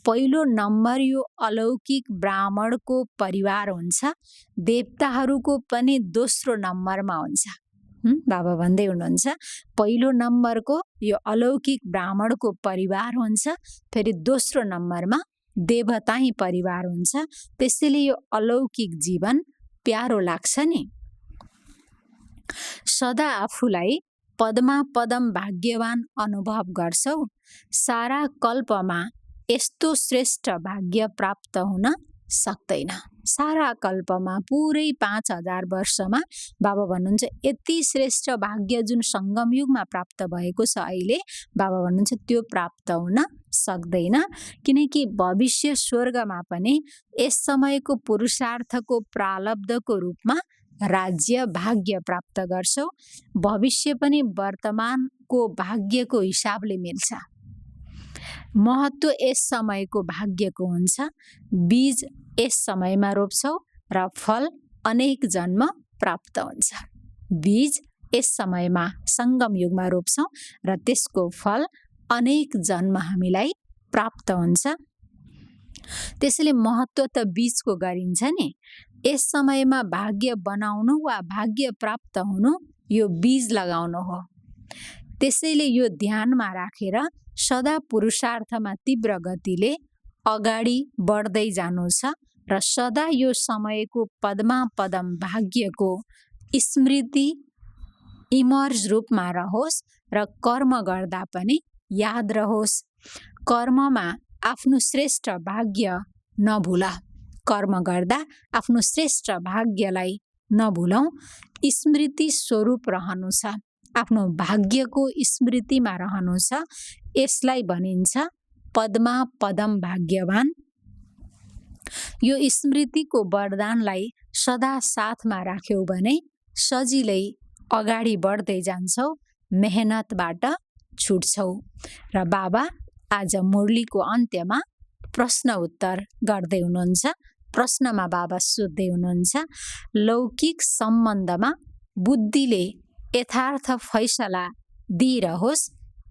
पहिलो नम्बर यो अलौकिक ब्राह्मणको परिवार हुन्छ। देवताहरूको पनि दोस्रो नम्बरमा हुन्छ। बाबा भन्दै हुनुहुन्छ पहिलो नम्बरको यो अलौकिक ब्राह्मणको परिवार हुन्छ, फेरि दोस्रो नम्बरमा देवताई परिवार हुन्छ। त्यसैले यो अलौकिक जीवन प्यारो लाग्छ नि। सदा आफूलाई पदमा पदम भाग्यवान अनुभव गर्छौ। सारा कल्पमा यस्तो श्रेष्ठ भाग्य प्राप्त हुन सक्दैन। सारा कल्पमा पुरै 5000 वर्षमा बाबा भन्नुहुन्छ यति श्रेष्ठ भाग्य जुन सङ्गम युगमा प्राप्त भएको छ अहिले बाबा भन्नुहुन्छ त्यो प्राप्त हुन सक्दैन, किनकि भविष्य स्वर्गमा पनि यस समयको पुरुषार्थको प्रारब्धको रूपमा राज्य भाग्य प्राप्त गर्छौ। भविष्य पनि वर्तमानको भाग्यको हिसाबले मिल्छ। महत्त्व यस समयको भाग्यको हुन्छ। बीज यस समयमा रोप्छौ र फल अनेक जन्म प्राप्त हुन्छ। बीज यस समयमा सङ्गम युगमा रोप्छौ र त्यसको फल अनेक जन्म हामीलाई प्राप्त हुन्छ। त्यसैले महत्त्व त बीजको गरिन्छ नि। यस समयमा भाग्य बनाउनु वा भाग्य प्राप्त हुनु यो बीज लगाउनु हो। त्यसैले यो ध्यानमा राखेर सदा पुरुषार्थमा तीव्र गतिले अगाडि बढ्दै जानु छ र सदा यो समयको पदमा पदम भाग्यको स्मृति इमर्ज रूपमा रहोस् र कर्म गर्दा पनि याद रहोस्। कर्ममा आफ्नो श्रेष्ठ भाग्य नभुल। कर्म गर्दा आफ्नो श्रेष्ठ भाग्यलाई नभुलौँ। स्मृति स्वरूप रहनु छ, आफ्नो भाग्यको स्मृतिमा रहनु छ। यसलाई भनिन्छ पदमा पदम भाग्यवान। यो स्मृतिको वरदानलाई सदा साथमा राख्यौ भने सजिलै अगाडि बढ्दै जान्छौ, मेहनतबाट छुट्छौ। र बाबा आज मुरलीको अन्त्यमा प्रश्न उत्तर गर्दै हुनुहुन्छ। प्रश्नमा बाबा सोध्दै हुनुहुन्छ, लौकिक सम्बन्धमा बुद्धिले यथार्थ फैसला दिइरहोस्,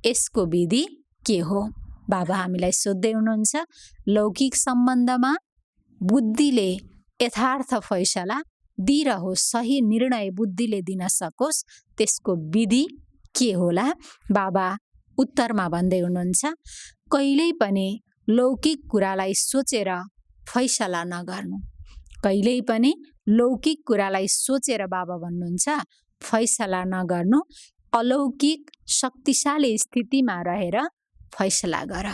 यसको विधि के हो? बाबा हामीलाई सोध्दै हुनुहुन्छ, लौकिक सम्बन्धमा बुद्धिले यथार्थ फैसला दिइरहोस्, सही निर्णय बुद्धिले दिन सकोस्, त्यसको विधि के होला? बाबा उत्तरमा भन्दै हुनुहुन्छ, कहिल्यै पनि लौकिक कुरालाई सोचेर फैसला नगर्नु। कहिल्यै पनि लौकिक कुरालाई सोचेर बाबा भन्नुहुन्छ फैसला नगर्नु। अलौकिक शक्तिशाली स्थितिमा रहेर फैसला गर।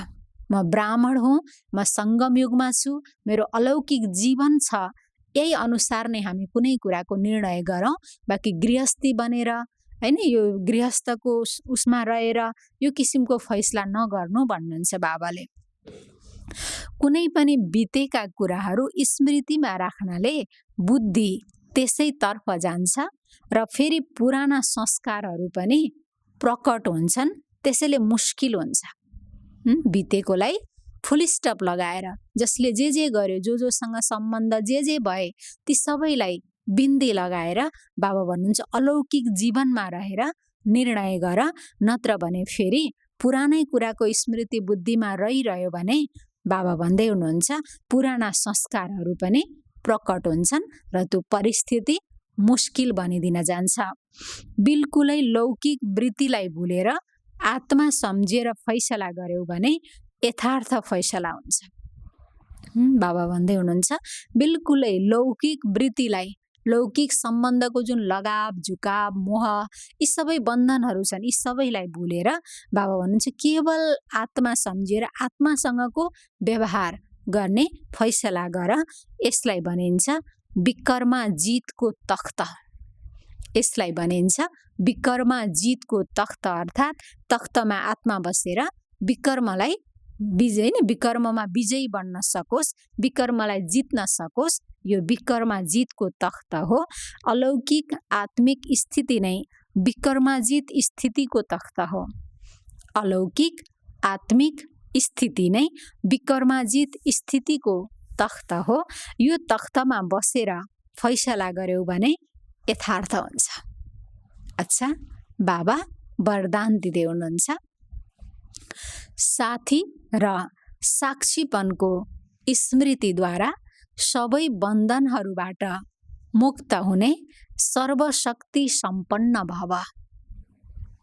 म ब्राह्मण हुँ, म सङ्गम युगमा छु, मेरो अलौकिक जीवन छ, यही अनुसार नै हामी कुनै कुराको निर्णय गरौँ। बाँकी गृहस्थी बनेर हैन, यो गृहस्थको उसमा रहेर यो किसिमको फैसला नगर्नु भन्नुहुन्छ बाबाले। कुनै पनि बितेका कुराहरू स्मृतिमा राख्नाले बुद्धि त्यसैतर्फ जान्छ र फेरि पुराना संस्कारहरू पनि प्रकट हुन्छन्। त्यसैले मुस्किल हुन्छ। बितेकोलाई फुल स्टप लगाएर जसले जे गर्यो, जोसँग सम्बन्ध जे भए ती सबैलाई बिन्दी लगाएर बाबा भन्नुहुन्छ अलौकिक जीवनमा रहेर निर्णय गर। नत्र भने फेरि पुरानै कुराको स्मृति बुद्धिमा रहिरह्यो भने बाबा भन्दै हुनुहुन्छ पुराना संस्कारहरू पनि प्रकट हुन्छन् र त्यो परिस्थिति मुस्किल बनिदिन जान्छ। बिल्कुलै लौकिक वृत्तिलाई भुलेर आत्मा सम्झेर फैसला गर्यौ भने यथार्थ फैसला हुन्छ। बाबा भन्दै हुनुहुन्छ बिल्कुलै लौकिक वृत्तिलाई, लौकिक सम्बन्धको जुन लगाव झुकाव मोह यी सबै बन्धनहरू छन्, यी सबैलाई भुलेर बाबा भन्नुहुन्छ केवल आत्मा सम्झेर आत्मासँगको व्यवहार गर्ने फैसला गर। यसलाई भनिन्छ विकर्मा जितको तख्त। यसलाई भनिन्छ विकर्मा जितको तख्त, अर्थात् तख्तमा आत्मा बसेर विकर्मलाई विजय नै विकर्ममा विजयी बन्न सकोस्, विकर्मलाई जित्न सकोस्, यो विकर्मा जितको तख्त हो। अलौकिक आत्मिक स्थिति नै विकर्माजित स्थितिको तख्त हो। अलौकिक आत्मिक स्थिति नै विकर्माजित स्थितिको तख्त हो। यो तख्तमा बसेर फैसला गर्यौ भने यथार्थ हुन्छ। अच्छा, बाबा वरदान दिँदै हुनुहुन्छ साथी र साक्षीपनको स्मृतिद्वारा सबै बन्धनहरूबाट मुक्त हुने सर्वशक्ति सम्पन्न भव।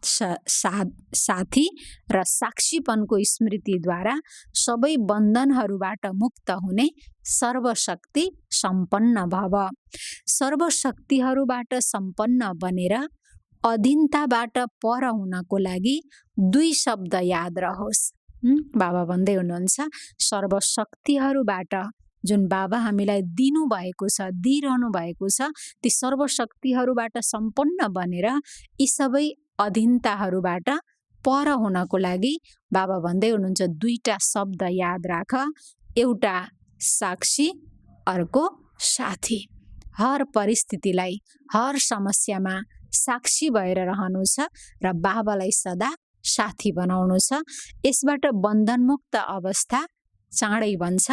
साथी र साक्षीपनको स्मृतिद्वारा सबै बन्धनहरूबाट मुक्त हुने सर्वशक्ति सम्पन्न भव। सर्वशक्तिहरूबाट सम्पन्न बनेर अधीनताबाट पर हुनको लागि दुई शब्द याद रहोस्। बाबा भन्दै हुनुहुन्छ सर्वशक्तिहरूबाट जुन बाबा हामीलाई दिनुभएको छ, दिइरहनु भएको छ, ती सर्वशक्तिहरूबाट सम्पन्न बनेर यी सबै अधीनताहरूबाट पर हुनको लागि बाबा भन्दै हुनुहुन्छ, दुईटा शब्द याद राख, एउटा साक्षी, अर्को साथी। हर परिस्थितिलाई, हर समस्यामा साक्षी भएर रहनु छ र बाबालाई सदा साथी बनाउनु छ। यसबाट बन्धनमुक्त अवस्था चाँडै बन्छ।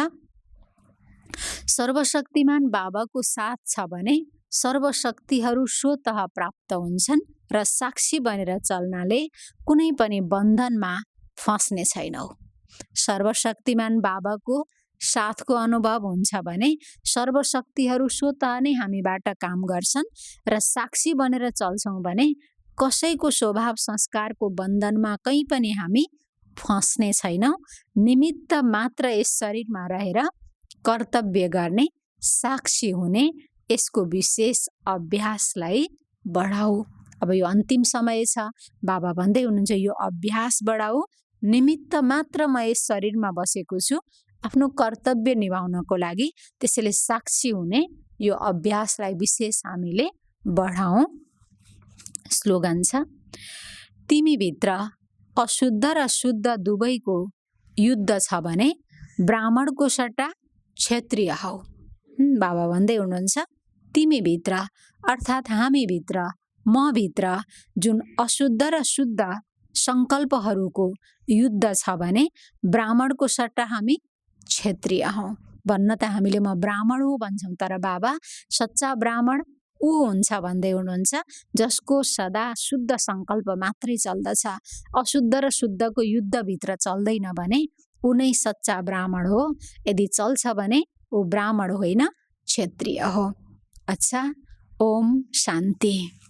सर्वशक्तिमान बाबाको साथ छ भने सर्वशक्तिहरू स्वतः प्राप्त हुन्छन् र साक्षी बनेर चल्नाले कुनै पनि बन्धनमा फस्ने छैनौ। सर्वशक्तिमान बाबाको साथको अनुभव हुन्छ भने सर्वशक्तिहरू स्वतः नै हामीबाट काम गर्छन् र साक्षी बनेर चल्छौँ भने कसैको स्वभाव संस्कारको बन्धनमा कहीँ पनि हामी फस्ने छैनौँ। निमित्त मात्र यस शरीरमा रहेर कर्तव्य गर्ने, साक्षी हुने, यसको विशेष अभ्यासलाई बढाऊ। अब यो अन्तिम समय छ, बाबा भन्दै हुनुहुन्छ यो अभ्यास बढाऊ। निमित्त मात्र म यस शरीरमा बसेको छु आफ्नो कर्तव्य निभाउनको लागि, त्यसैले साक्षी हुने यो अभ्यासलाई विशेष हामीले बढाऊ। स्लोगन छ, तिमी भित्र अशुद्ध र शुद्ध दुवैको युद्ध छ भने ब्राह्मणको सट्टा क्षत्रिय हौ। बाबा भन्दै हुनुहुन्छ तिमी भित्र अर्थात् हामी भित्र, म भित्र जुन अशुद्ध र शुद्ध संकल्पहरूको युद्ध छ भने ब्राह्मणको सट्टा हामी क्षत्रिय हौ। भन्न त हामीले म ब्राह्मण हो भन्छौँ, तर बाबा सच्चा ब्राह्मण ऊ हुन्छ भन्दै हुनुहुन्छ जसको सदा शुद्ध संकल्प मात्रै चल्दछ। अशुद्ध र शुद्धको युद्धभित्र चल्दैन भने ऊ नै सच्चा ब्राह्मण हो। यदि चल्छ भने ऊ ब्राह्मण होइन, क्षत्रिय हो। अच्छा, ओम शान्ति।